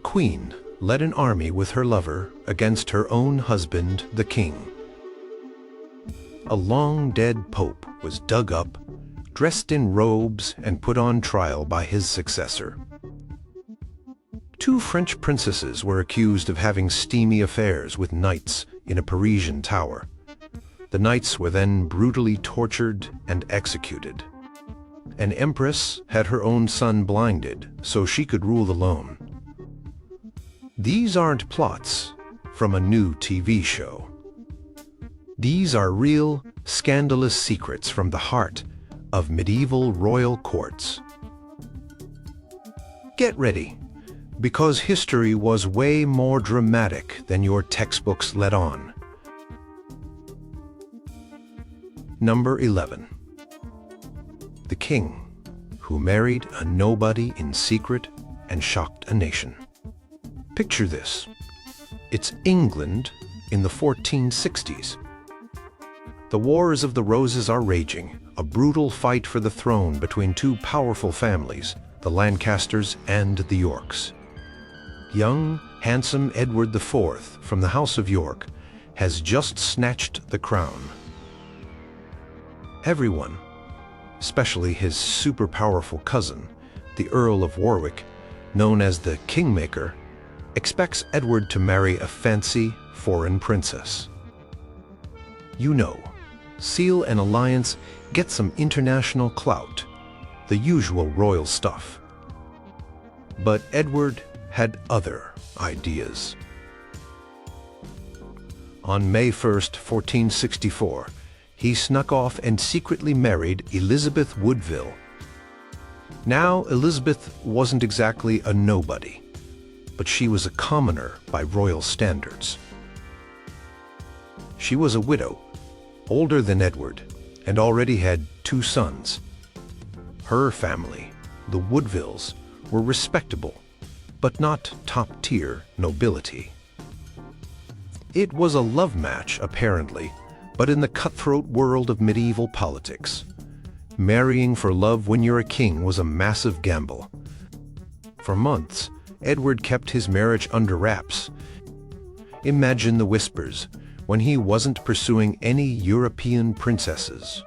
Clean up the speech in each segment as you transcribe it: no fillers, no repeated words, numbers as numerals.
queen led an army with her lover against her own husband, the king. A long-dead pope was dug up, dressed in robes, and put on trial by his successor. Two French princesses were accused of having steamy affairs with knights in a Parisian tower. The knights were then brutally tortured and executed. An empress had her own son blinded so she could rule alone. These aren't plots from a new TV show. These are real, scandalous secrets from the heart of medieval royal courts. Get ready, because history was way more dramatic than your textbooks let on. Number 11. The king who married a nobody in secret and shocked a nation. Picture this. It's England in the 1460s. The Wars of the Roses are raging, a brutal fight for the throne between two powerful families, the Lancasters and the Yorks. Young, handsome Edward IV from the House of York has just snatched the crown. Everyone, especially his super-powerful cousin, the Earl of Warwick, known as the Kingmaker, expects Edward to marry a fancy foreign princess. You know, seal an alliance, get some international clout, the usual royal stuff. But Edward had other ideas. On May 1st, 1464, he snuck off and secretly married Elizabeth Woodville. Now, Elizabeth wasn't exactly a nobody, but she was a commoner by royal standards. She was a widow, older than Edward, and already had two sons. Her family, the Woodvilles, were respectable, but not top-tier nobility. It was a love match, apparently, but in the cutthroat world of medieval politics, marrying for love when you're a king was a massive gamble. For months, Edward kept his marriage under wraps. Imagine the whispers when he wasn't pursuing any European princesses.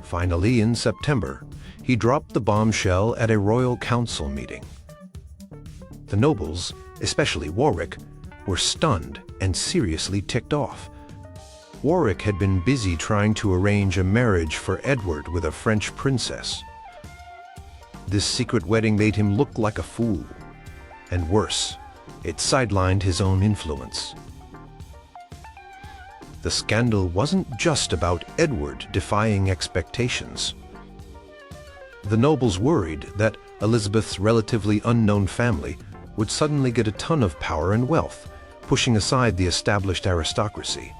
Finally, in September, he dropped the bombshell at a royal council meeting. The nobles, especially Warwick, were stunned and seriously ticked off. Warwick had been busy trying to arrange a marriage for Edward with a French princess. This secret wedding made him look like a fool. And worse, it sidelined his own influence. The scandal wasn't just about Edward defying expectations. The nobles worried that Elizabeth's relatively unknown family would suddenly get a ton of power and wealth, pushing aside the established aristocracy.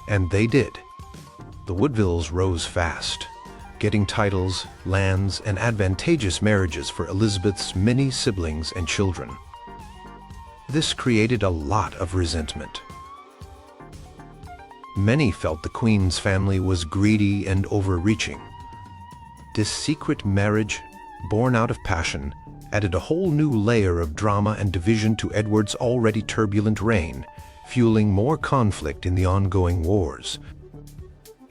And they did. The Woodvilles rose fast, getting titles, lands, and advantageous marriages for Elizabeth's many siblings and children. This created a lot of resentment. Many felt the Queen's family was greedy and overreaching. This secret marriage, born out of passion, added a whole new layer of drama and division to Edward's already turbulent reign, fueling more conflict in the ongoing wars.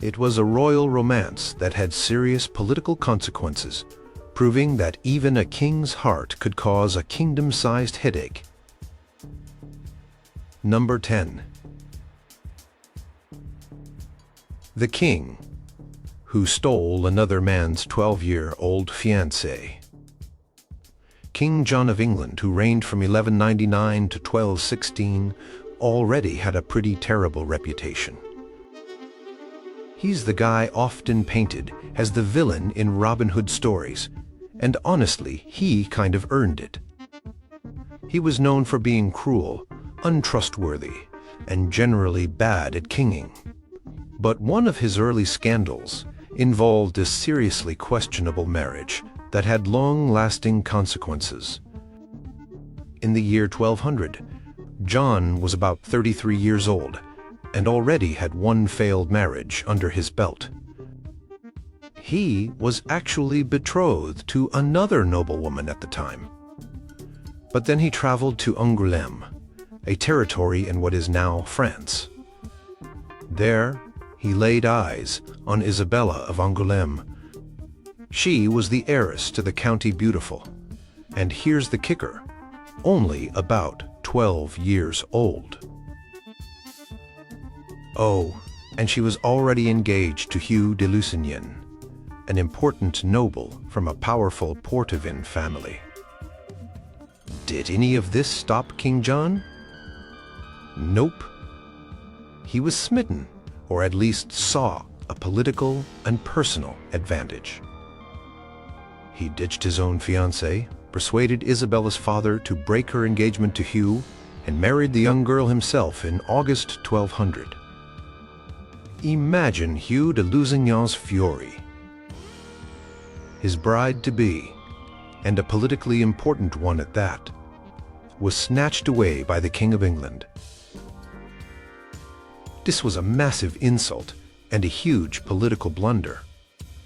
It was a royal romance that had serious political consequences, proving that even a king's heart could cause a kingdom-sized headache. Number 10. The king who stole another man's 12-year-old fiancée. King John of England, who reigned from 1199 to 1216, already had a pretty terrible reputation. He's the guy often painted as the villain in Robin Hood stories, and honestly, he kind of earned it. He was known for being cruel, untrustworthy, and generally bad at kinging. But one of his early scandals involved a seriously questionable marriage that had long-lasting consequences. In the year 1200, John was about 33 years old and already had one failed marriage under his belt. He was actually betrothed to another noblewoman at the time. But then he traveled to Angoulême, a territory in what is now France. There, he laid eyes on Isabella of Angoulême. She was the heiress to the County Beautiful, and here's the kicker, only about 12 years old. Oh, and she was already engaged to Hugh de Lusignan, an important noble from a powerful Poitevin family. Did any of this stop King John? Nope. He was smitten, or at least saw a political and personal advantage. He ditched his own fiancée, persuaded Isabella's father to break her engagement to Hugh, and married the young girl himself in August 1200. Imagine Hugh de Lusignan's fury. His bride-to-be, and a politically important one at that, was snatched away by the King of England. This was a massive insult and a huge political blunder.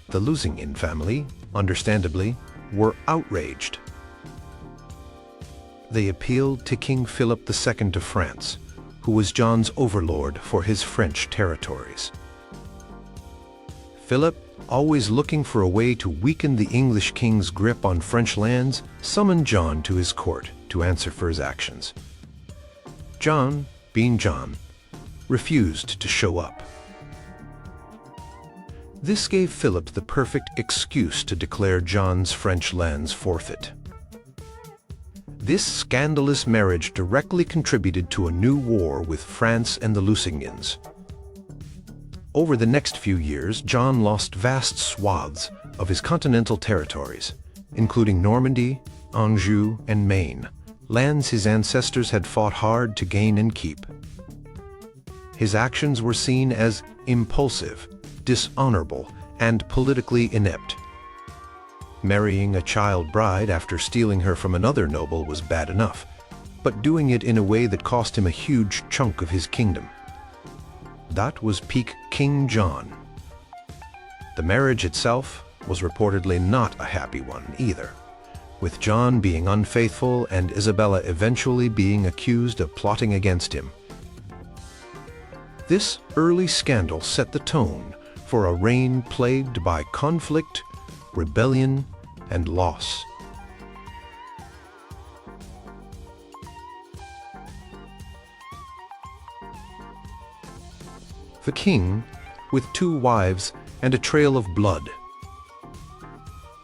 The Lusignan family, understandably, were outraged. They appealed to King Philip II of France, who was John's overlord for his French territories. Philip, always looking for a way to weaken the English king's grip on French lands, summoned John to his court to answer for his actions. John, being John, refused to show up. This gave Philip the perfect excuse to declare John's French lands forfeit. This scandalous marriage directly contributed to a new war with France and the Lusignans. Over the next few years, John lost vast swaths of his continental territories, including Normandy, Anjou, and Maine, lands his ancestors had fought hard to gain and keep. His actions were seen as impulsive, dishonorable, and politically inept. Marrying a child bride after stealing her from another noble was bad enough, but doing it in a way that cost him a huge chunk of his kingdom. That was peak King John. The marriage itself was reportedly not a happy one either, with John being unfaithful and Isabella eventually being accused of plotting against him. This early scandal set the tone for a reign plagued by conflict, rebellion, and loss. The king, with 2 wives and a trail of blood.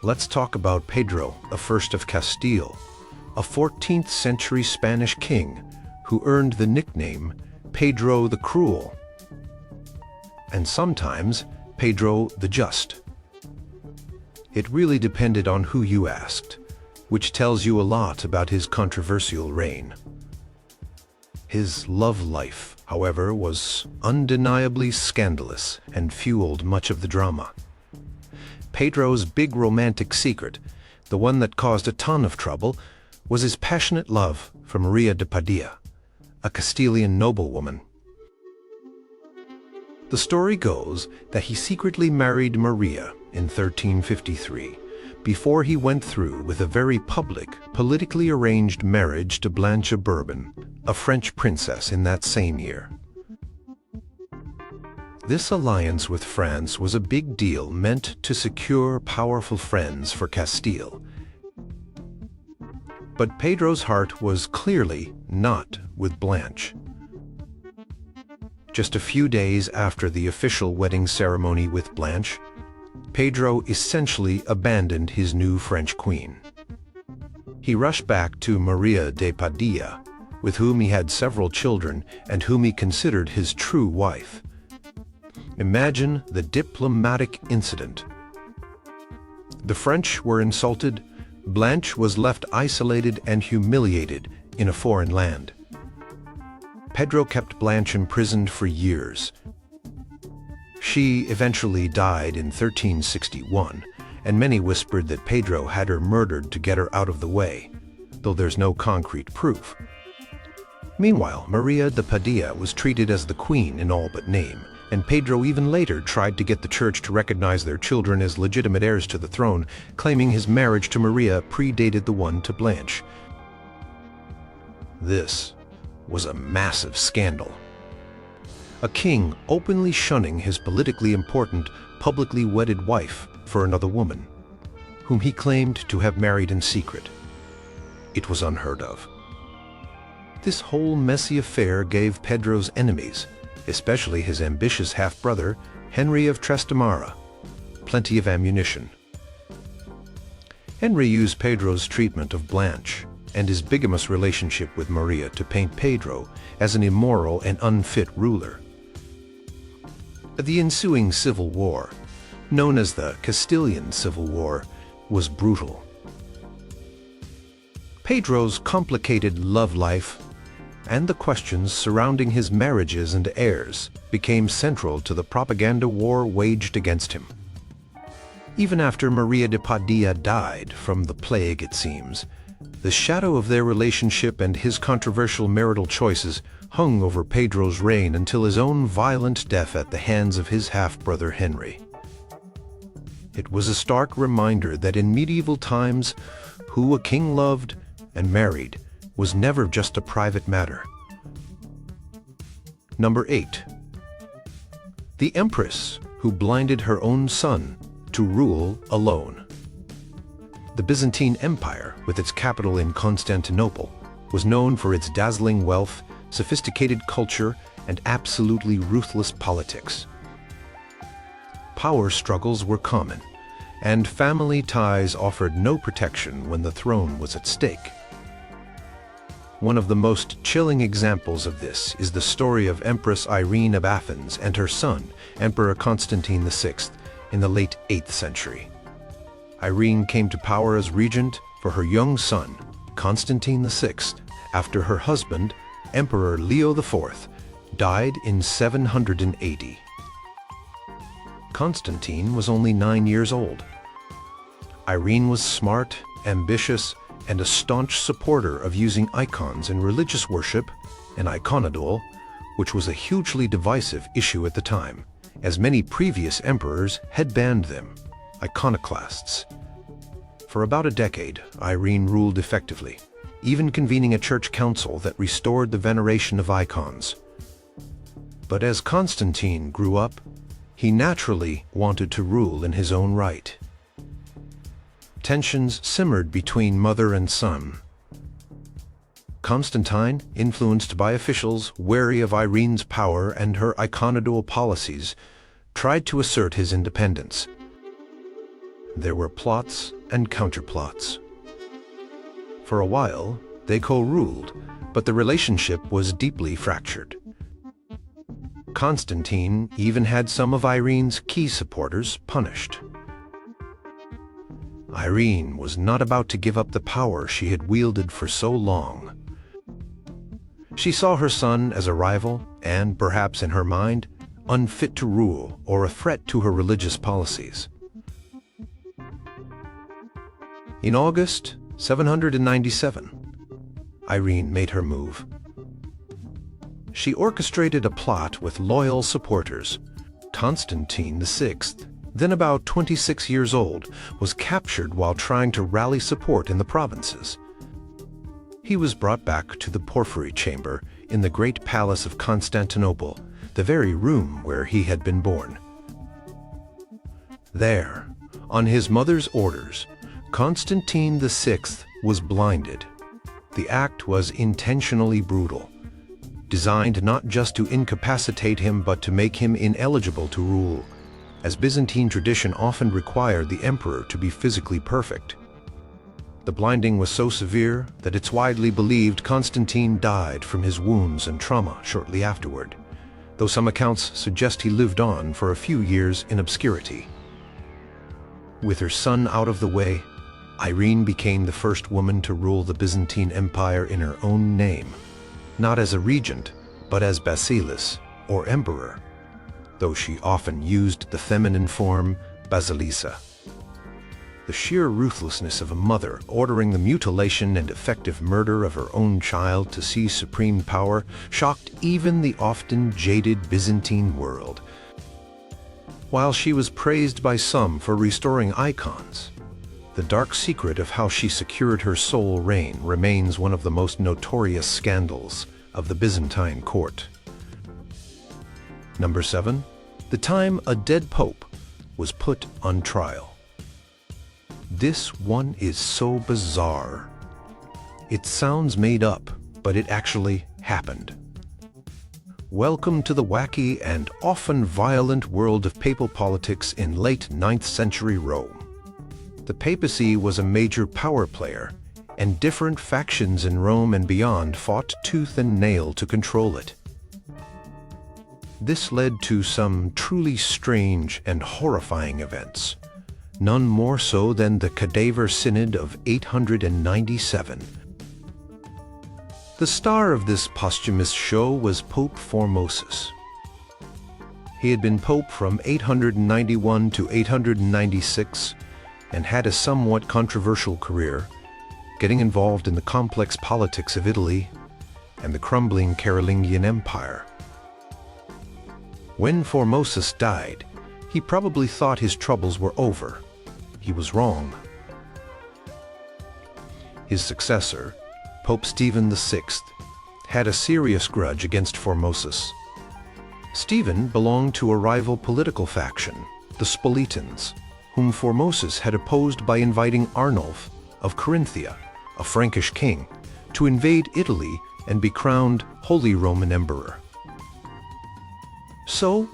Let's talk about Pedro I of Castile, a 14th century Spanish king who earned the nickname Pedro the Cruel, and sometimes Pedro the Just. It really depended on who you asked, which tells you a lot about his controversial reign. His love life, however, was undeniably scandalous and fueled much of the drama. Pedro's big romantic secret, the one that caused a ton of trouble, was his passionate love for Maria de Padilla, a Castilian noblewoman. The story goes that he secretly married Maria in 1353, before he went through with a very public, politically arranged marriage to Blanche of Bourbon, a French princess in that same year. This alliance with France was a big deal meant to secure powerful friends for Castile. But Pedro's heart was clearly not with Blanche. Just a few days after the official wedding ceremony with Blanche, Pedro essentially abandoned his new French queen. He rushed back to Maria de Padilla, with whom he had several children and whom he considered his true wife. Imagine the diplomatic incident. The French were insulted, Blanche was left isolated and humiliated in a foreign land. Pedro kept Blanche imprisoned for years. She eventually died in 1361, and many whispered that Pedro had her murdered to get her out of the way, though there's no concrete proof. Meanwhile, Maria de Padilla was treated as the queen in all but name, and Pedro even later tried to get the church to recognize their children as legitimate heirs to the throne, claiming his marriage to Maria predated the one to Blanche. This was a massive scandal. A king openly shunning his politically important, publicly wedded wife for another woman, whom he claimed to have married in secret. It was unheard of. This whole messy affair gave Pedro's enemies, especially his ambitious half-brother, Henry of Trastamara, plenty of ammunition. Henry used Pedro's treatment of Blanche and his bigamous relationship with Maria to paint Pedro as an immoral and unfit ruler. The ensuing civil war, known as the Castilian Civil War, was brutal. Pedro's complicated love life and the questions surrounding his marriages and heirs became central to the propaganda war waged against him. Even after Maria de Padilla died from the plague, it seems, the shadow of their relationship and his controversial marital choices hung over Pedro's reign until his own violent death at the hands of his half-brother Henry. It was a stark reminder that in medieval times, who a king loved and married was never just a private matter. Number 8. The empress who blinded her own son to rule alone. The Byzantine Empire, with its capital in Constantinople, was known for its dazzling wealth, sophisticated culture, and absolutely ruthless politics. Power struggles were common, and family ties offered no protection when the throne was at stake. One of the most chilling examples of this is the story of Empress Irene of Athens and her son, Emperor Constantine VI, in the late 8th century. Irene came to power as regent for her young son, Constantine VI, after her husband, Emperor Leo IV, died in 780. Constantine was only 9 years old. Irene was smart, ambitious, and a staunch supporter of using icons in religious worship, an iconodole, which was a hugely divisive issue at the time, as many previous emperors had banned them, iconoclasts. For about a decade, Irene ruled effectively, even convening a church council that restored the veneration of icons. But as Constantine grew up, he naturally wanted to rule in his own right. Tensions simmered between mother and son. Constantine, influenced by officials wary of Irene's power and her iconodole policies, tried to assert his independence. There were plots and counterplots. For a while, they co-ruled, but the relationship was deeply fractured. Constantine even had some of Irene's key supporters punished. Irene was not about to give up the power she had wielded for so long. She saw her son as a rival and, perhaps in her mind, unfit to rule or a threat to her religious policies. In August 797, Irene made her move. She orchestrated a plot with loyal supporters. Constantine VI, then about 26 years old, was captured while trying to rally support in the provinces. He was brought back to the Porphyry Chamber in the Great Palace of Constantinople, the very room where he had been born. There, on his mother's orders, Constantine VI was blinded. The act was intentionally brutal, designed not just to incapacitate him but to make him ineligible to rule, as Byzantine tradition often required the emperor to be physically perfect. The blinding was so severe that it's widely believed Constantine died from his wounds and trauma shortly afterward, though some accounts suggest he lived on for a few years in obscurity. With her son out of the way, Irene became the first woman to rule the Byzantine Empire in her own name, not as a regent, but as basilis, or emperor, though she often used the feminine form Basilissa. The sheer ruthlessness of a mother ordering the mutilation and effective murder of her own child to seize supreme power shocked even the often jaded Byzantine world. While she was praised by some for restoring icons, the The dark secret of how she secured her sole reign remains one of the most notorious scandals of the Byzantine court. Number 7. The time a dead pope was put on trial. This one is so bizarre. It sounds made up, but it actually happened. Welcome to the wacky and often violent world of papal politics in late 9th century Rome. The papacy was a major power player, and different factions in Rome and beyond fought tooth and nail to control it. This led to some truly strange and horrifying events, none more so than the Cadaver Synod of 897. The star of this posthumous show was Pope Formosus. He had been pope from 891 to 896 and had a somewhat controversial career, getting involved in the complex politics of Italy and the crumbling Carolingian Empire. When Formosus died, he probably thought his troubles were over. He was wrong. His successor, Pope Stephen VI, had a serious grudge against Formosus. Stephen belonged to a rival political faction, the Spoletans, whom Formosus had opposed by inviting Arnulf of Carinthia, a Frankish king, to invade Italy and be crowned Holy Roman Emperor. So,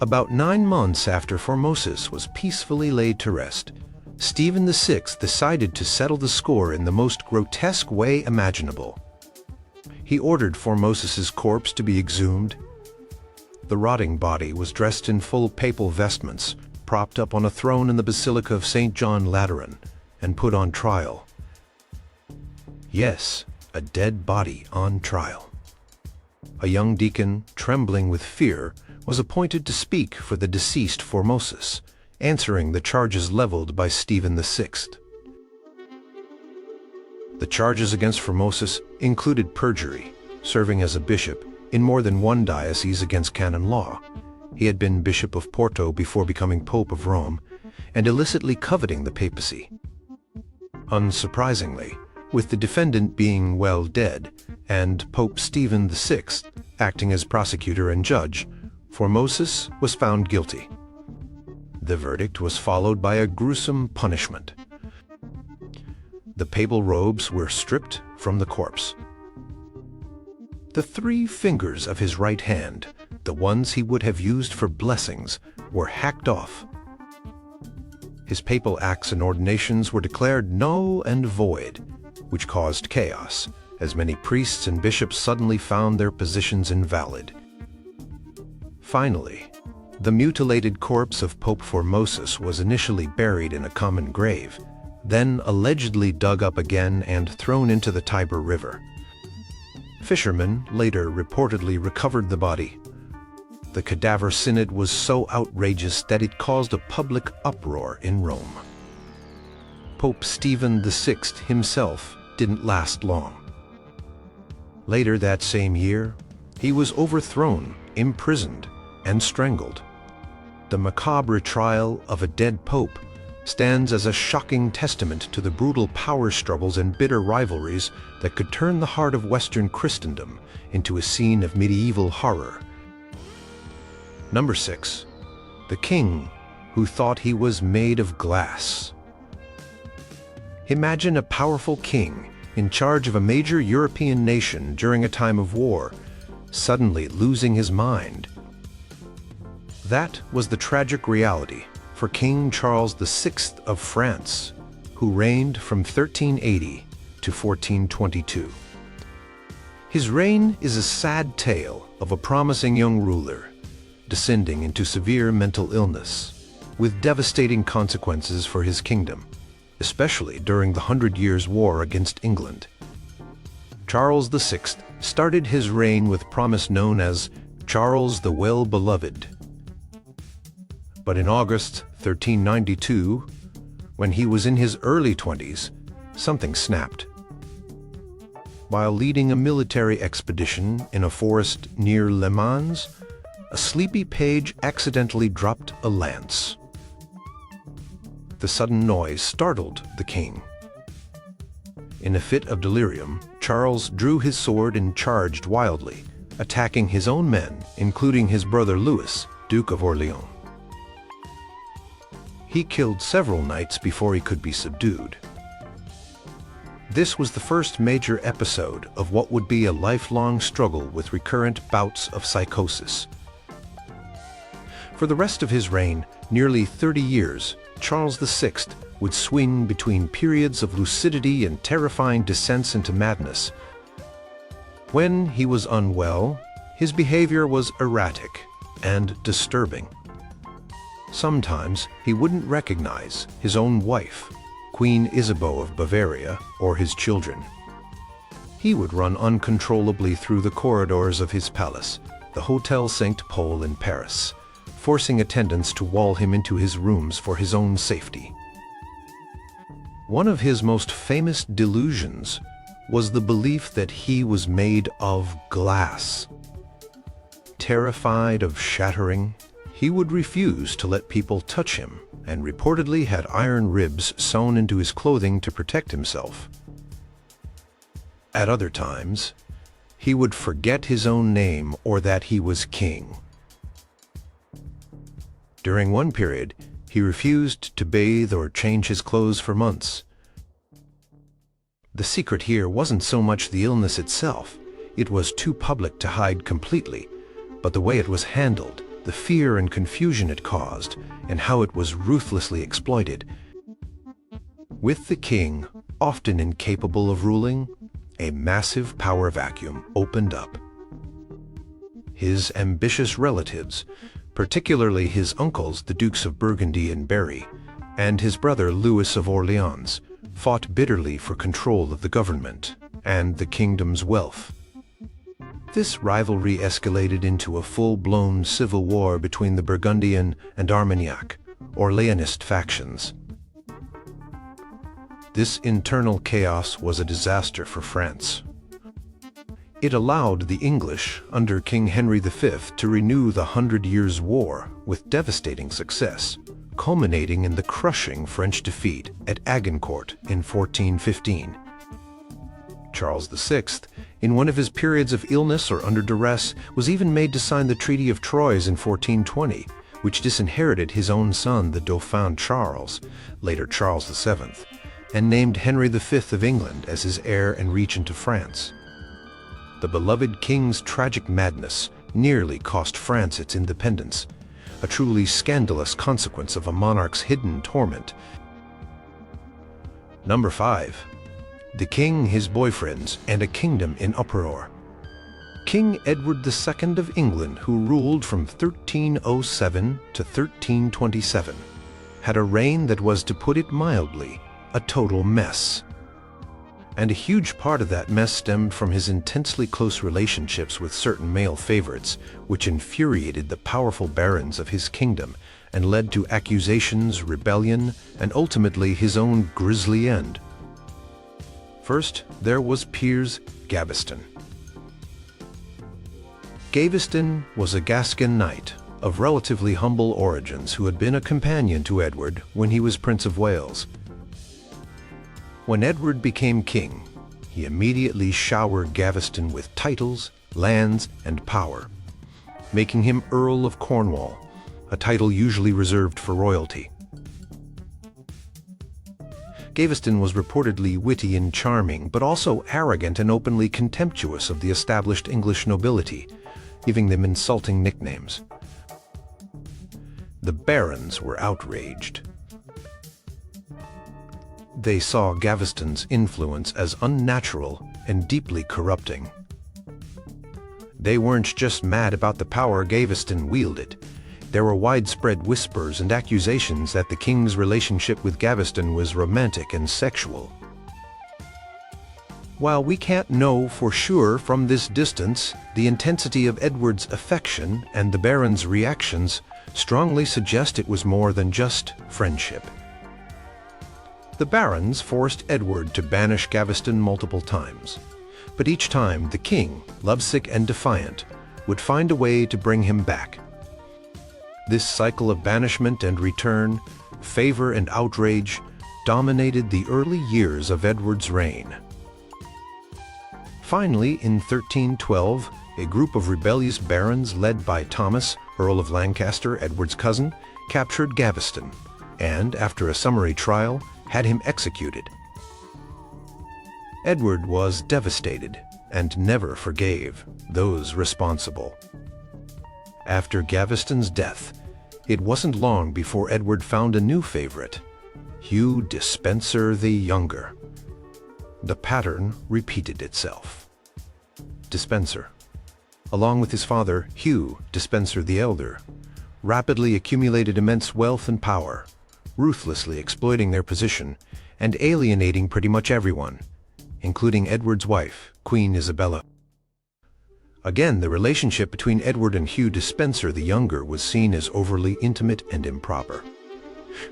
about 9 months after Formosus was peacefully laid to rest, Stephen VI decided to settle the score in the most grotesque way imaginable. He ordered Formosus's corpse to be exhumed. The rotting body was dressed in full papal vestments, propped up on a throne in the Basilica of St. John Lateran, and put on trial. Yes, a dead body on trial. A young deacon, trembling with fear, was appointed to speak for the deceased Formosus, answering the charges leveled by Stephen VI. The charges against Formosus included perjury, serving as a bishop in more than one diocese against canon law. He had been Bishop of Porto before becoming Pope of Rome, and illicitly coveting the papacy. Unsurprisingly, with the defendant being well dead, and Pope Stephen VI acting as prosecutor and judge, Formosus was found guilty. The verdict was followed by a gruesome punishment. The papal robes were stripped from the corpse. The 3 fingers of his right hand, the ones he would have used for blessings, were hacked off. His papal acts and ordinations were declared null and void, which caused chaos, as many priests and bishops suddenly found their positions invalid. Finally, the mutilated corpse of Pope Formosus was initially buried in a common grave, then allegedly dug up again and thrown into the Tiber River. Fishermen later reportedly recovered the body. The Cadaver Synod was so outrageous that it caused a public uproar in Rome. Pope Stephen VI himself didn't last long. Later that same year, he was overthrown, imprisoned, and strangled. The macabre trial of a dead pope stands as a shocking testament to the brutal power struggles and bitter rivalries that could turn the heart of Western Christendom into a scene of medieval horror. Number 6. The king who thought he was made of glass. Imagine a powerful king in charge of a major European nation during a time of war, suddenly losing his mind. That was the tragic reality for King Charles VI of France, who reigned from 1380 to 1422. His reign is a sad tale of a promising young ruler descending into severe mental illness, with devastating consequences for his kingdom, especially during the 100 Years' War against England. Charles VI started his reign with promise known as Charles the Well-Beloved. But in August 1392, when he was in his early 20s, something snapped. While leading a military expedition in a forest near Le Mans, a sleepy page accidentally dropped a lance. The sudden noise startled the king. In a fit of delirium, Charles drew his sword and charged wildly, attacking his own men, including his brother Louis, Duke of Orleans. He killed several knights before he could be subdued. This was the first major episode of what would be a lifelong struggle with recurrent bouts of psychosis. For the rest of his reign, nearly 30 years, Charles VI would swing between periods of lucidity and terrifying descents into madness. When he was unwell, his behavior was erratic and disturbing. Sometimes he wouldn't recognize his own wife, Queen Isabeau of Bavaria, or his children. He would run uncontrollably through the corridors of his palace, the Hôtel Saint-Paul in Paris, forcing attendants to wall him into his rooms for his own safety. One of his most famous delusions was the belief that he was made of glass. Terrified of shattering, he would refuse to let people touch him, and reportedly had iron ribs sewn into his clothing to protect himself. At other times, he would forget his own name or that he was king. During one period, he refused to bathe or change his clothes for months. The secret here wasn't so much the illness itself. It was too public to hide completely, but the way it was handled, the fear and confusion it caused, and how it was ruthlessly exploited. With the king, often incapable of ruling, a massive power vacuum opened up. His ambitious relatives, particularly his uncles, the Dukes of Burgundy and Berry, and his brother Louis of Orleans, fought bitterly for control of the government and the kingdom's wealth. This rivalry escalated into a full-blown civil war between the Burgundian and Armagnac, or Leonist factions. This internal chaos was a disaster for France. It allowed the English, under King Henry V, to renew the 100 Years' War with devastating success, culminating in the crushing French defeat at Agincourt in 1415. Charles VI, in one of his periods of illness or under duress, was even made to sign the Treaty of Troyes in 1420, which disinherited his own son, the Dauphin Charles, later Charles VII, and named Henry V of England as his heir and regent of France. The beloved king's tragic madness nearly cost France its independence, a truly scandalous consequence of a monarch's hidden torment. Number 5. The king, his boyfriends, and a kingdom in uproar. King Edward II of England, who ruled from 1307 to 1327, had a reign that was, to put it mildly, a total mess. And a huge part of that mess stemmed from his intensely close relationships with certain male favorites, which infuriated the powerful barons of his kingdom and led to accusations, rebellion, and ultimately his own grisly end. First, there was Piers Gaveston. Gaveston was a Gascon knight of relatively humble origins who had been a companion to Edward when he was Prince of Wales. When Edward became king, he immediately showered Gaveston with titles, lands, and power, making him Earl of Cornwall, a title usually reserved for royalty. Gaveston was reportedly witty and charming, but also arrogant and openly contemptuous of the established English nobility, giving them insulting nicknames. The barons were outraged. They saw Gaveston's influence as unnatural and deeply corrupting. They weren't just mad about the power Gaveston wielded. There were widespread whispers and accusations that the king's relationship with Gaveston was romantic and sexual. While we can't know for sure from this distance, the intensity of Edward's affection and the barons' reactions strongly suggest it was more than just friendship. The barons forced Edward to banish Gaveston multiple times, but each time the king, lovesick and defiant, would find a way to bring him back. This cycle of banishment and return favor, and outrage dominated the early years of Edward's reign. Finally, in 1312, a group of rebellious barons led by Thomas, Earl of Lancaster, Edward's cousin, captured Gaveston, and, after a summary trial, had him executed. Edward was devastated and never forgave those responsible. After Gaveston's death, it wasn't long before Edward found a new favorite, Hugh Despenser the Younger. The pattern repeated itself. Despenser, along with his father, Hugh Despenser the Elder, rapidly accumulated immense wealth and power, ruthlessly exploiting their position and alienating pretty much everyone, including Edward's wife, Queen Isabella. Again, the relationship between Edward and Hugh Despenser the Younger was seen as overly intimate and improper,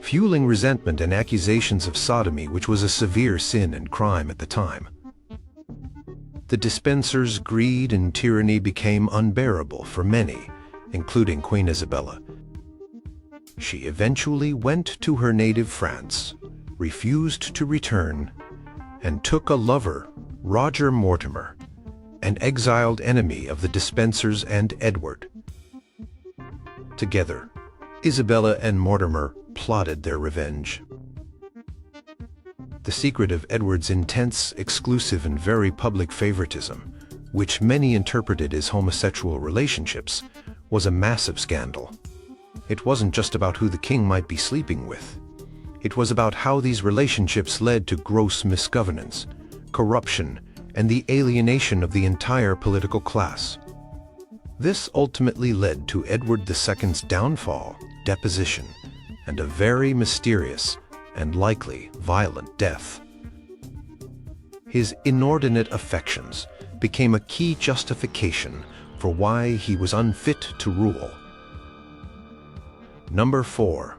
fueling resentment and accusations of sodomy, which was a severe sin and crime at the time. The Despensers' greed and tyranny became unbearable for many, including Queen Isabella. She eventually went to her native France, refused to return, and took a lover, Roger Mortimer, an exiled enemy of the Despensers and Edward. Together, Isabella and Mortimer plotted their revenge. The secret of Edward's intense, exclusive, and very public favoritism, which many interpreted as homosexual relationships, was a massive scandal. It wasn't just about who the king might be sleeping with. It was about how these relationships led to gross misgovernance, corruption, and the alienation of the entire political class. This ultimately led to Edward II's downfall, deposition, and a very mysterious and likely violent death. His inordinate affections became a key justification for why he was unfit to rule. Number 4.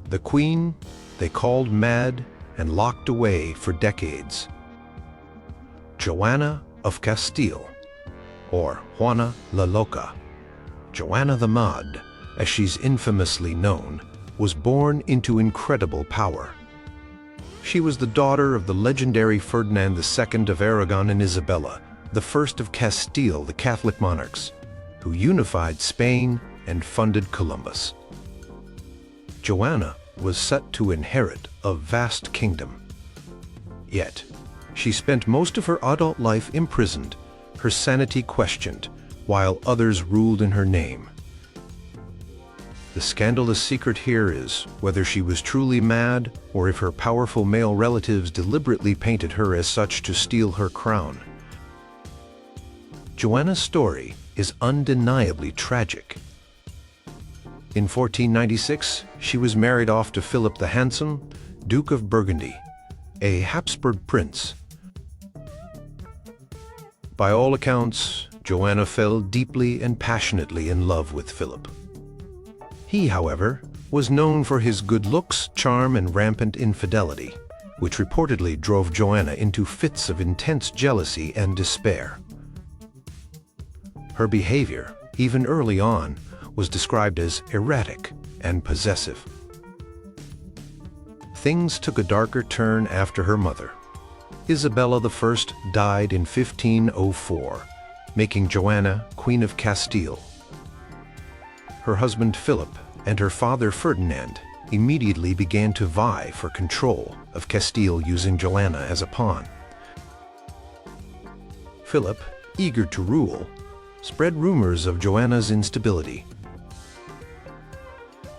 The Queen they called mad and locked away for decades. Joanna of Castile, or Juana la Loca. Joanna the Mad, as she's infamously known, was born into incredible power. She was the daughter of the legendary Ferdinand II of Aragon and Isabella, the first of Castile, the Catholic monarchs, who unified Spain and funded Columbus. Joanna was set to inherit a vast kingdom. Yet, she spent most of her adult life imprisoned, her sanity questioned, while others ruled in her name. The scandalous secret here is whether she was truly mad or if her powerful male relatives deliberately painted her as such to steal her crown. Joanna's story is undeniably tragic. In 1496, she was married off to Philip the Handsome, Duke of Burgundy, a Habsburg prince. By all accounts, Joanna fell deeply and passionately in love with Philip. He, however, was known for his good looks, charm, and rampant infidelity, which reportedly drove Joanna into fits of intense jealousy and despair. Her behavior, even early on, was described as erratic and possessive. Things took a darker turn after her mother. Isabella I died in 1504, making Joanna Queen of Castile. Her husband Philip and her father Ferdinand immediately began to vie for control of Castile, using Joanna as a pawn. Philip, eager to rule, spread rumors of Joanna's instability.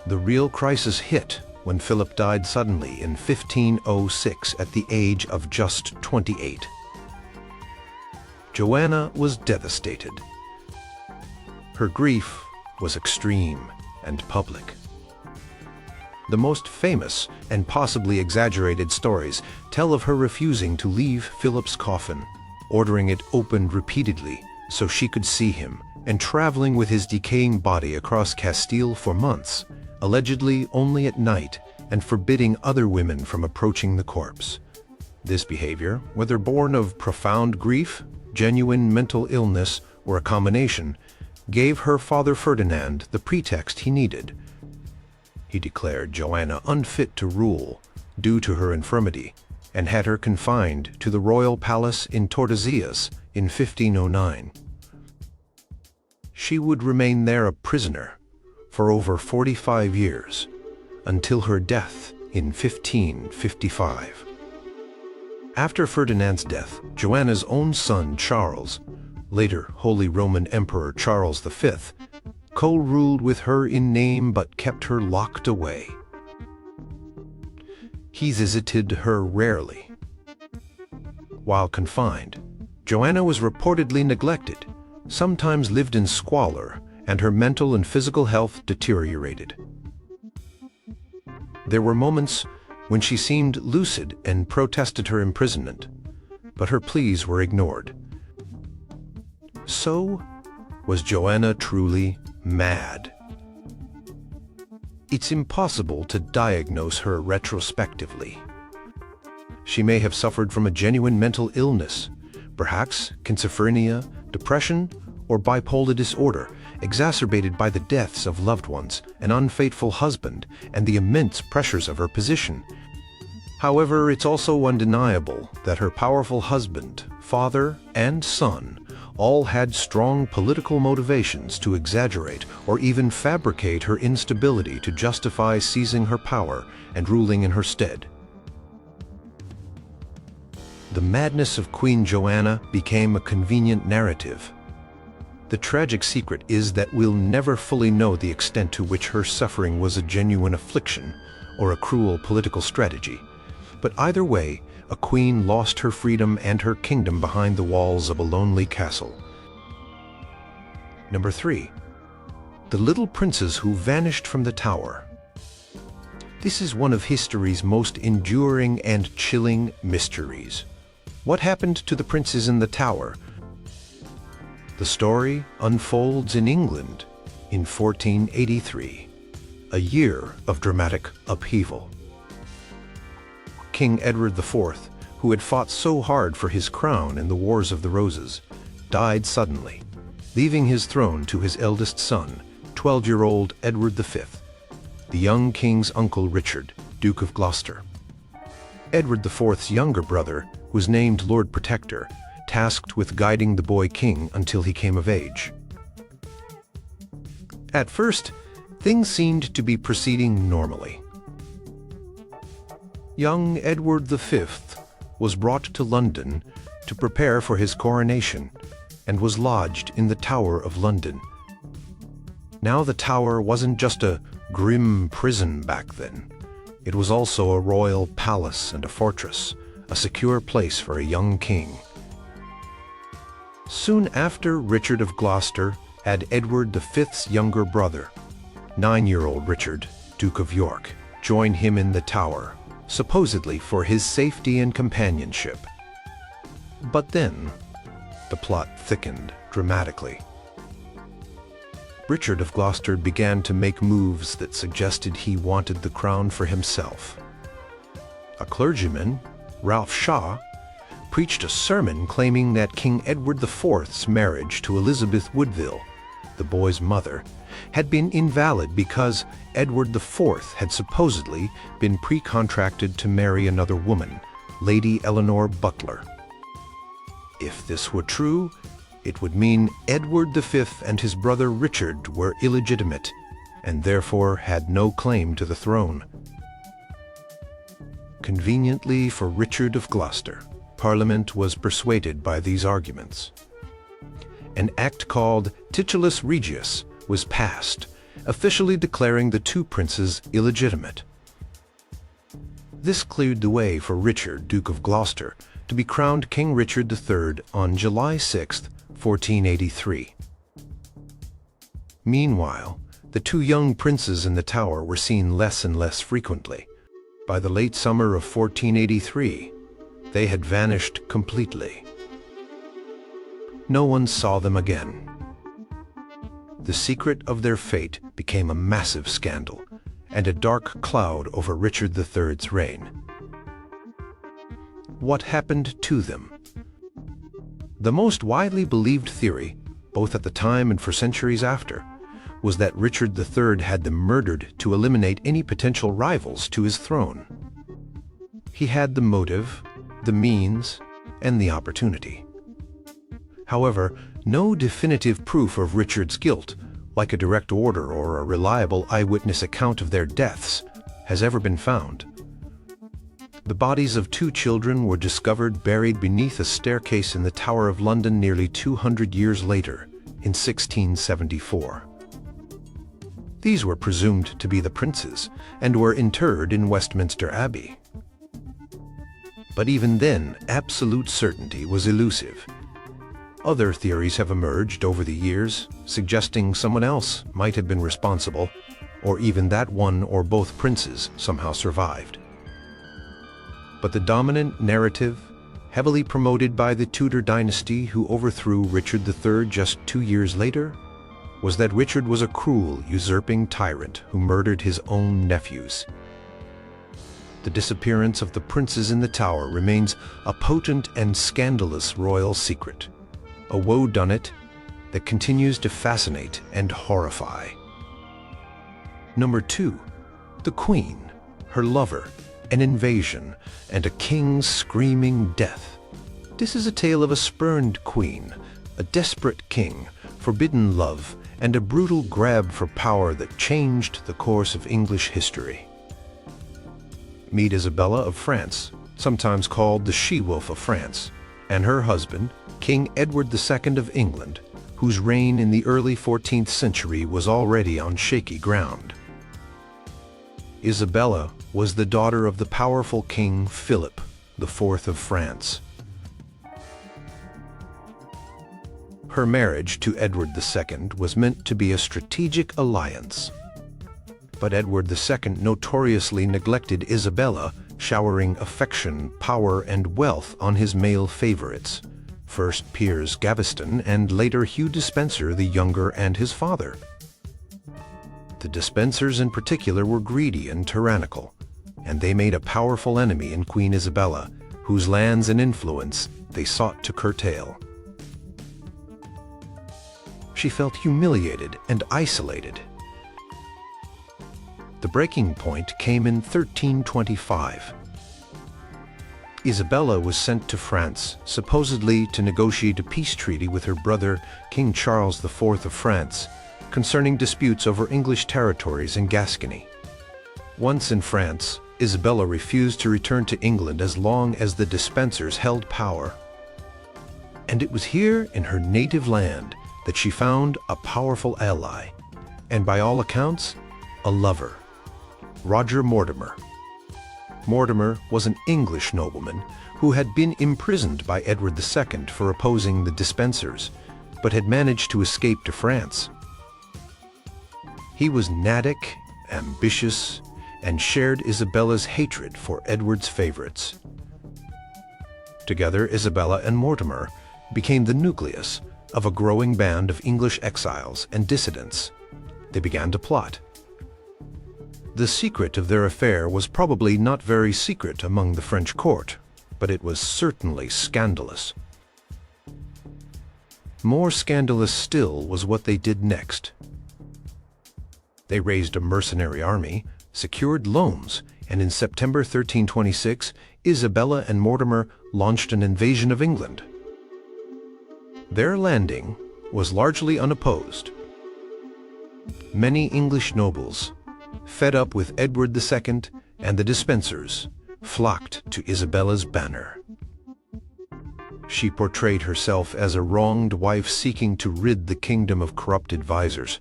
The real crisis hit when Philip died suddenly in 1506 at the age of just 28. Joanna was devastated. Her grief was extreme and public. The most famous and possibly exaggerated stories tell of her refusing to leave Philip's coffin, ordering it opened repeatedly so she could see him, and traveling with his decaying body across Castile for months, allegedly only at night, and forbidding other women from approaching the corpse. This behavior, whether born of profound grief, genuine mental illness, or a combination, gave her father Ferdinand the pretext he needed. He declared Joanna unfit to rule due to her infirmity, and had her confined to the royal palace in Tordesillas in 1509. She would remain there a prisoner for over 45 years, until her death in 1555. After Ferdinand's death, Joanna's own son Charles, later Holy Roman Emperor Charles V, co-ruled with her in name but kept her locked away. He visited her rarely. While confined, Joanna was reportedly neglected, sometimes lived in squalor, and her mental and physical health deteriorated. There were moments when she seemed lucid and protested her imprisonment, but her pleas were ignored. So, was Joanna truly mad? It's impossible to diagnose her retrospectively. She may have suffered from a genuine mental illness, perhaps schizophrenia, depression, or bipolar disorder, exacerbated by the deaths of loved ones, an unfaithful husband, and the immense pressures of her position. However, it's also undeniable that her powerful husband, father, and son all had strong political motivations to exaggerate or even fabricate her instability to justify seizing her power and ruling in her stead. The madness of Queen Joanna became a convenient narrative. The tragic secret is that we'll never fully know the extent to which her suffering was a genuine affliction or a cruel political strategy. But either way, a queen lost her freedom and her kingdom behind the walls of a lonely castle. Number 3. The little princes who vanished from the tower. This is one of history's most enduring and chilling mysteries. What happened to the princes in the tower? The story unfolds in England in 1483, a year of dramatic upheaval. King Edward IV, who had fought so hard for his crown in the Wars of the Roses, died suddenly, leaving his throne to his eldest son, 12-year-old Edward V, the young king's uncle Richard, Duke of Gloucester. Edward IV's younger brother was named Lord Protector, tasked with guiding the boy king until he came of age. At first, things seemed to be proceeding normally. Young Edward V was brought to London to prepare for his coronation and was lodged in the Tower of London. Now the Tower wasn't just a grim prison back then. It was also a royal palace and a fortress, a secure place for a young king. Soon after, Richard of Gloucester had Edward V's younger brother, 9-year-old Richard, Duke of York, join him in the Tower, supposedly for his safety and companionship. But then, the plot thickened dramatically. Richard of Gloucester began to make moves that suggested he wanted the crown for himself. A clergyman, Ralph Shaw, preached a sermon claiming that King Edward IV's marriage to Elizabeth Woodville, the boy's mother, had been invalid because Edward IV had supposedly been pre-contracted to marry another woman, Lady Eleanor Butler. If this were true, it would mean Edward V and his brother Richard were illegitimate and therefore had no claim to the throne. Conveniently for Richard of Gloucester, Parliament was persuaded by these arguments. An act called Titulus Regius was passed, officially declaring the two princes illegitimate. This cleared the way for Richard, Duke of Gloucester, to be crowned King Richard III on July 6, 1483. Meanwhile, the two young princes in the Tower were seen less and less frequently. By the late summer of 1483, they had vanished completely. No one saw them again. The secret of their fate became a massive scandal and a dark cloud over Richard III's reign. What happened to them? The most widely believed theory, both at the time and for centuries after, was that Richard III had them murdered to eliminate any potential rivals to his throne. He had the motive, the means, and the opportunity. However, no definitive proof of Richard's guilt, like a direct order or a reliable eyewitness account of their deaths, has ever been found. The bodies of 2 children were discovered buried beneath a staircase in the Tower of London nearly 200 years later, in 1674. These were presumed to be the princes, and were interred in Westminster Abbey. But even then, absolute certainty was elusive. Other theories have emerged over the years, suggesting someone else might have been responsible, or even that one or both princes somehow survived. But the dominant narrative, heavily promoted by the Tudor dynasty who overthrew Richard III just 2 years later, was that Richard was a cruel, usurping tyrant who murdered his own nephews. The disappearance of the princes in the Tower remains a potent and scandalous royal secret, a whodunit that continues to fascinate and horrify. Number 2. The Queen, her lover, an invasion, and a king's screaming death. This is a tale of a spurned queen, a desperate king, forbidden love, and a brutal grab for power that changed the course of English history. Meet Isabella of France, sometimes called the She-Wolf of France, and her husband, King Edward II of England, whose reign in the early 14th century was already on shaky ground. Isabella was the daughter of the powerful King Philip IV of France. Her marriage to Edward II was meant to be a strategic alliance. But Edward II notoriously neglected Isabella, showering affection, power, and wealth on his male favorites, first Piers Gaveston and later Hugh Despenser the Younger and his father. The Despensers in particular were greedy and tyrannical, and they made a powerful enemy in Queen Isabella, whose lands and influence they sought to curtail. She felt humiliated and isolated. The breaking point came in 1325. Isabella was sent to France, supposedly to negotiate a peace treaty with her brother, King Charles IV of France, concerning disputes over English territories in Gascony. Once in France, Isabella refused to return to England as long as the Despensers held power. And it was here in her native land that she found a powerful ally, and by all accounts, a lover, Roger Mortimer. Mortimer was an English nobleman who had been imprisoned by Edward II for opposing the Despensers, but had managed to escape to France. He was Nadic, ambitious, and shared Isabella's hatred for Edward's favorites. Together, Isabella and Mortimer became the nucleus of a growing band of English exiles and dissidents. They began to plot. The secret of their affair was probably not very secret among the French court, but it was certainly scandalous. More scandalous still was what they did next. They raised a mercenary army, secured loans, and in September 1326, Isabella and Mortimer launched an invasion of England. Their landing was largely unopposed. Many English nobles, fed up with Edward II and the Despensers, flocked to Isabella's banner. She portrayed herself as a wronged wife seeking to rid the kingdom of corrupt advisors,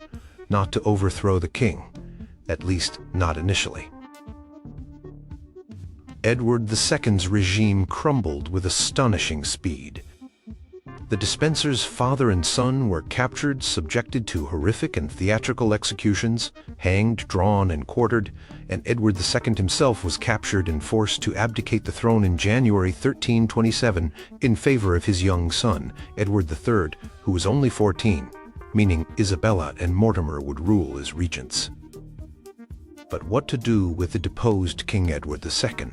not to overthrow the king, at least not initially. Edward II's regime crumbled with astonishing speed. The Despensers' father and son were captured, subjected to horrific and theatrical executions, hanged, drawn, and quartered, and Edward II himself was captured and forced to abdicate the throne in January 1327 in favor of his young son, Edward III, who was only 14, meaning Isabella and Mortimer would rule as regents. But what to do with the deposed King Edward II?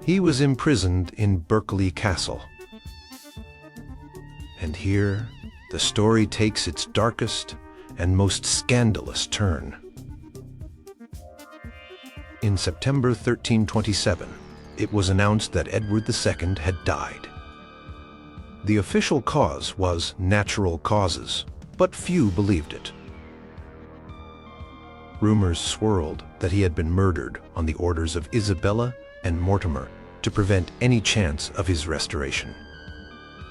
He was imprisoned in Berkeley Castle. And here, the story takes its darkest and most scandalous turn. In September 1327, it was announced that Edward II had died. The official cause was natural causes, but few believed it. Rumors swirled that he had been murdered on the orders of Isabella and Mortimer to prevent any chance of his restoration.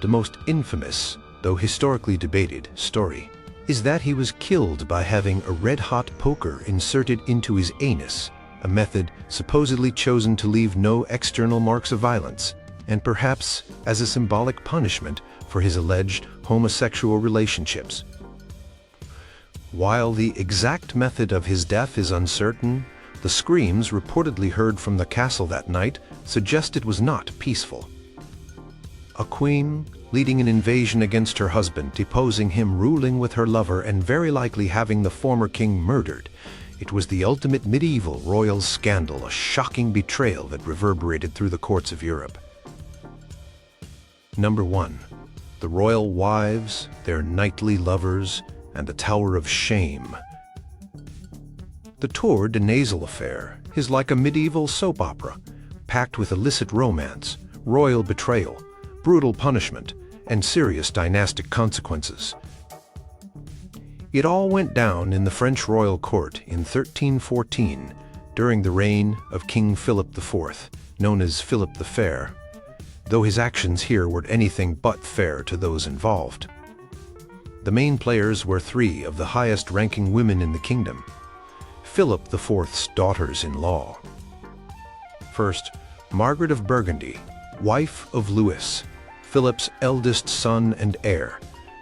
The most infamous, though historically debated, story is that he was killed by having a red-hot poker inserted into his anus, a method supposedly chosen to leave no external marks of violence, and perhaps as a symbolic punishment for his alleged homosexual relationships. While the exact method of his death is uncertain, the screams reportedly heard from the castle that night suggest it was not peaceful. A queen leading an invasion against her husband, deposing him, ruling with her lover, and very likely having the former king murdered. It was the ultimate medieval royal scandal, a shocking betrayal that reverberated through the courts of Europe. Number 1. The royal wives, their knightly lovers, and the Tower of Shame. The Tour de Nasal affair is like a medieval soap opera, packed with illicit romance, royal betrayal, brutal punishment, and serious dynastic consequences. It all went down in the French royal court in 1314, during the reign of King Philip IV, known as Philip the Fair, though his actions here were anything but fair to those involved. The main players were 3 of the highest-ranking women in the kingdom, Philip IV's daughters-in-law. First, Margaret of Burgundy, wife of Louis, Philip's eldest son and heir,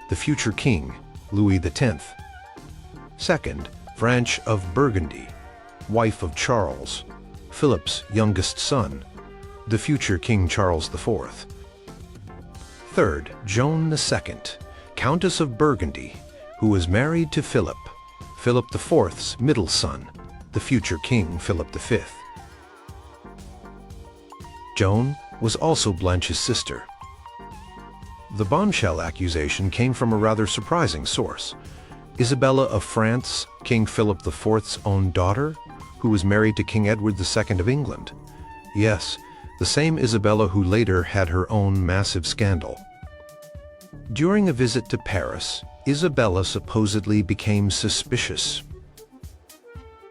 the future king, Louis X. Second, Franche of Burgundy, wife of Charles, Philip's youngest son, the future King Charles IV. Third, Joan II, Countess of Burgundy, who was married to Philip IV's middle son, the future King Philip V. Joan was also Blanche's sister. The bombshell accusation came from a rather surprising source. Isabella of France, King Philip IV's own daughter, who was married to King Edward II of England. Yes, the same Isabella who later had her own massive scandal. During a visit to Paris, Isabella supposedly became suspicious.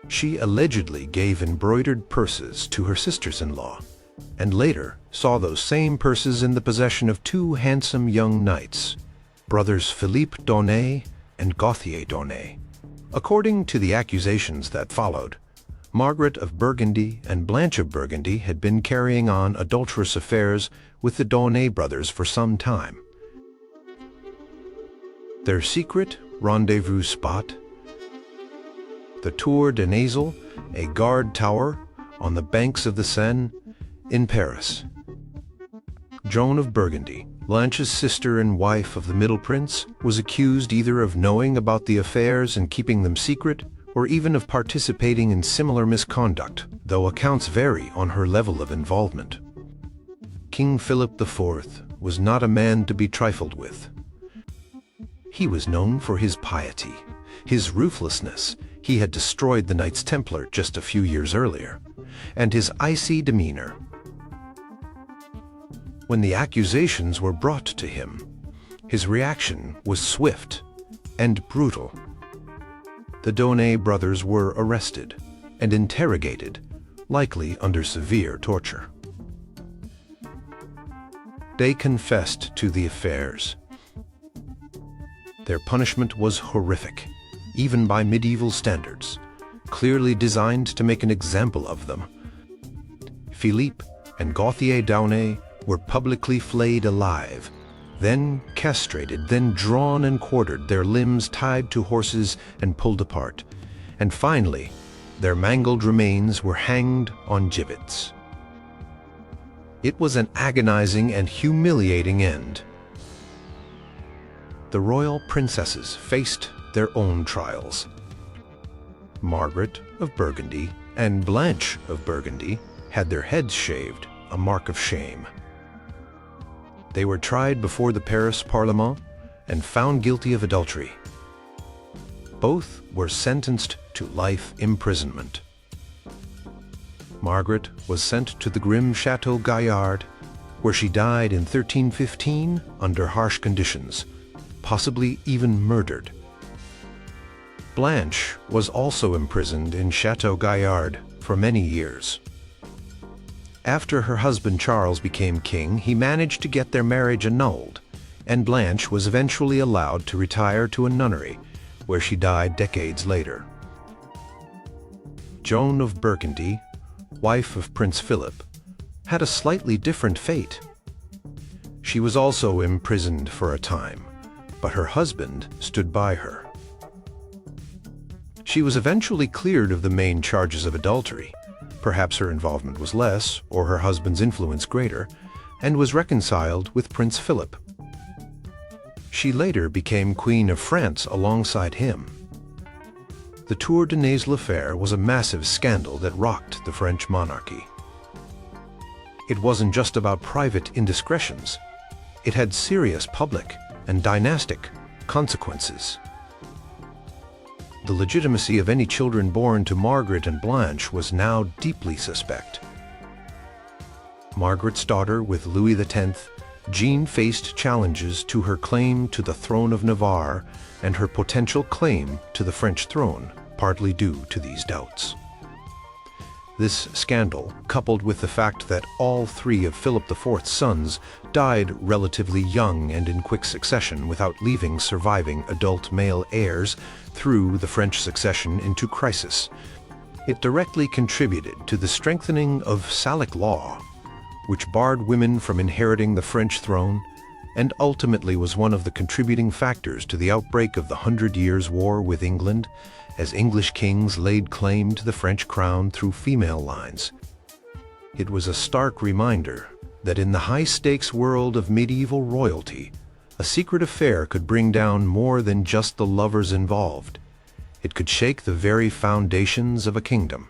She allegedly gave embroidered purses to her sisters-in-law, and later saw those same purses in the possession of 2 handsome young knights, brothers Philippe d'Aunay and Gauthier d'Aunay. According to the accusations that followed, Margaret of Burgundy and Blanche of Burgundy had been carrying on adulterous affairs with the d'Aunay brothers for some time. Their secret rendezvous spot? The Tour de Nasal, a guard tower on the banks of the Seine in Paris. Joan of Burgundy, Blanche's sister and wife of the middle prince, was accused either of knowing about the affairs and keeping them secret, or even of participating in similar misconduct, though accounts vary on her level of involvement. King Philip IV was not a man to be trifled with. He was known for his piety, his ruthlessness — he had destroyed the Knights Templar just a few years earlier — and his icy demeanor. When the accusations were brought to him, his reaction was swift and brutal. The d'Aunay brothers were arrested and interrogated, likely under severe torture. They confessed to the affairs. Their punishment was horrific, even by medieval standards, clearly designed to make an example of them. Philippe and Gauthier d'Aunay were publicly flayed alive, then castrated, then drawn and quartered, their limbs tied to horses and pulled apart, and finally, their mangled remains were hanged on gibbets. It was an agonizing and humiliating end. The royal princesses faced their own trials. Margaret of Burgundy and Blanche of Burgundy had their heads shaved, a mark of shame. They were tried before the Paris Parlement and found guilty of adultery. Both were sentenced to life imprisonment. Margaret was sent to the grim Chateau Gaillard, where she died in 1315 under harsh conditions, possibly even murdered. Blanche was also imprisoned in Chateau Gaillard for many years. After her husband Charles became king, he managed to get their marriage annulled, and Blanche was eventually allowed to retire to a nunnery, where she died decades later. Joan of Burgundy, wife of Prince Philip, had a slightly different fate. She was also imprisoned for a time, but her husband stood by her. She was eventually cleared of the main charges of adultery. Perhaps her involvement was less, or her husband's influence greater, and was reconciled with Prince Philip. She later became Queen of France alongside him. The Tour de Nesle affair was a massive scandal that rocked the French monarchy. It wasn't just about private indiscretions. It had serious public and dynastic consequences. The legitimacy of any children born to Margaret and Blanche was now deeply suspect. Margaret's daughter with Louis X, Jean faced challenges to her claim to the throne of Navarre and her potential claim to the French throne, partly due to these doubts. This scandal, coupled with the fact that all three of Philip IV's sons died relatively young and in quick succession without leaving surviving adult male heirs, threw the French succession into crisis. It directly contributed to the strengthening of Salic law, which barred women from inheriting the French throne, and ultimately was one of the contributing factors to the outbreak of the 100 Years' War with England, as English kings laid claim to the French crown through female lines. It was a stark reminder that in the high-stakes world of medieval royalty, a secret affair could bring down more than just the lovers involved. It could shake the very foundations of a kingdom.